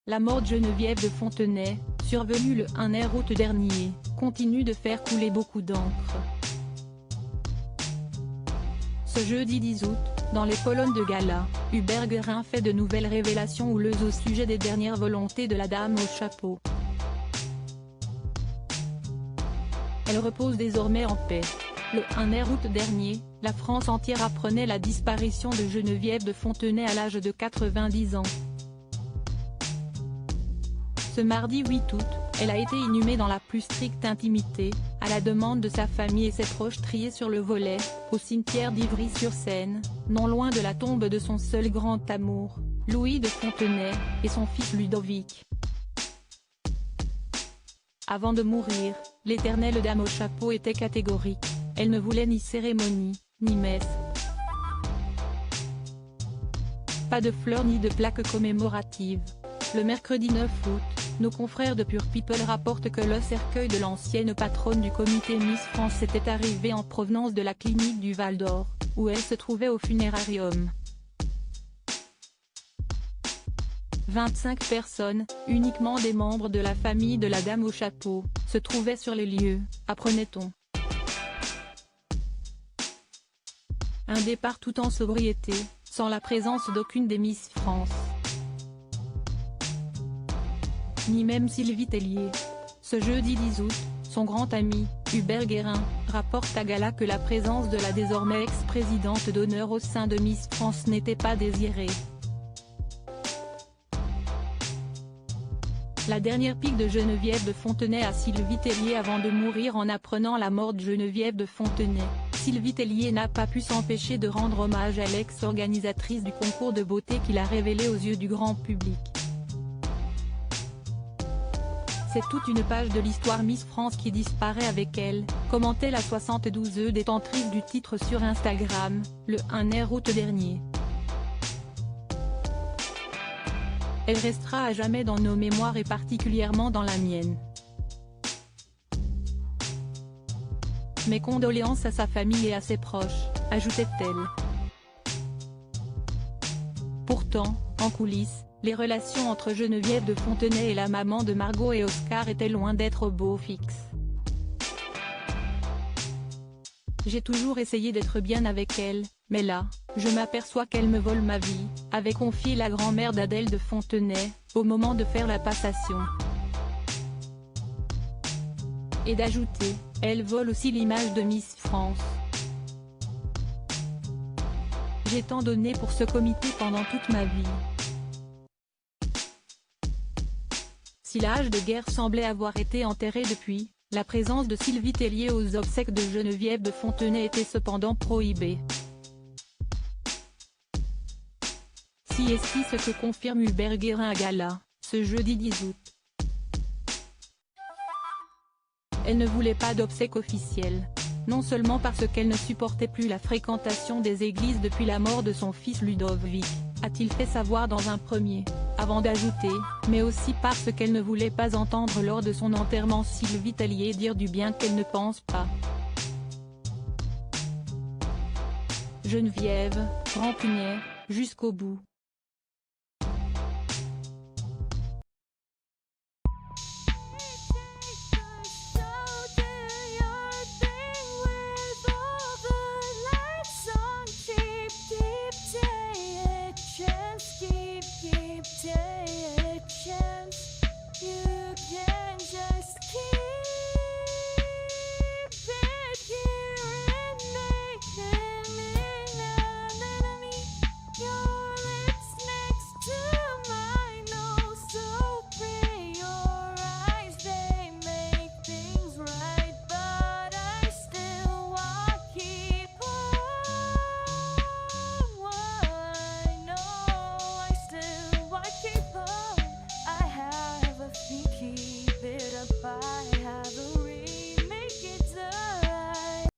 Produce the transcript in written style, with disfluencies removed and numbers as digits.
La mort de Geneviève de Fontenay, survenue le 1er août dernier, continue de faire couler beaucoup d'encre. Ce jeudi 10 août, dans les colonnes de Gala, Hubert Guérin fait de nouvelles révélations houleuses au sujet des dernières volontés de la dame au chapeau. Elle repose désormais en paix. Le 1er août dernier, la France entière apprenait la disparition de Geneviève de Fontenay à l'âge de 90 ans. Ce mardi 8 août, elle a été inhumée dans la plus stricte intimité, à la demande de sa famille et ses proches triés sur le volet, au cimetière d'Ivry-sur-Seine, non loin de la tombe de son seul grand amour, Louis de Fontenay, et son fils Ludovic. Avant de mourir, l'éternelle dame au chapeau était catégorique, elle ne voulait ni cérémonie, ni messe. Pas de fleurs ni de plaques commémoratives. Le mercredi 9 août, nos confrères de Pure People rapportent que le cercueil de l'ancienne patronne du comité Miss France était arrivé en provenance de la clinique du Val d'Or, où elle se trouvait au funérarium. 25 personnes, uniquement des membres de la famille de la dame au chapeau, se trouvaient sur les lieux, apprenait-on. Un départ tout en sobriété, sans la présence d'aucune des Miss France. Ni même Sylvie Tellier. Ce jeudi 10 août, son grand ami, Hubert Guérin, rapporte à Gala que la présence de la désormais ex-présidente d'honneur au sein de Miss France n'était pas désirée. La dernière pique de Geneviève de Fontenay à Sylvie Tellier avant de mourir en apprenant la mort de Geneviève de Fontenay. Sylvie Tellier n'a pas pu s'empêcher de rendre hommage à l'ex-organisatrice du concours de beauté qui l'a révélée aux yeux du grand public. C'est toute une page de l'histoire Miss France qui disparaît avec elle, commentait la 72e détentrice du titre sur Instagram, le 1er août dernier. Elle restera à jamais dans nos mémoires et particulièrement dans la mienne. Mes condoléances à sa famille et à ses proches, ajoutait-elle. Pourtant, en coulisses, les relations entre Geneviève de Fontenay et la maman de Margot et Oscar étaient loin d'être au beau fixe. J'ai toujours essayé d'être bien avec elle, mais là, je m'aperçois qu'elle me vole ma vie, avait confié la grand-mère d'Adèle de Fontenay, au moment de faire la passation. Et d'ajouter, elle vole aussi l'image de Miss France. J'ai tant donné pour ce comité pendant toute ma vie. Si l'âge de guerre semblait avoir été enterré depuis, la présence de Sylvie Tellier aux obsèques de Geneviève de Fontenay était cependant prohibée. Si et si ce que confirme Hubert Guérin à Gala, ce jeudi 10 août. Elle ne voulait pas d'obsèques officielles. Non seulement parce qu'elle ne supportait plus la fréquentation des églises depuis la mort de son fils Ludovic, a-t-il fait savoir dans un premier, avant d'ajouter, mais aussi parce qu'elle ne voulait pas entendre lors de son enterrement Sylvie Tellier dire du bien qu'elle ne pense pas. Geneviève, rancunière, jusqu'au bout.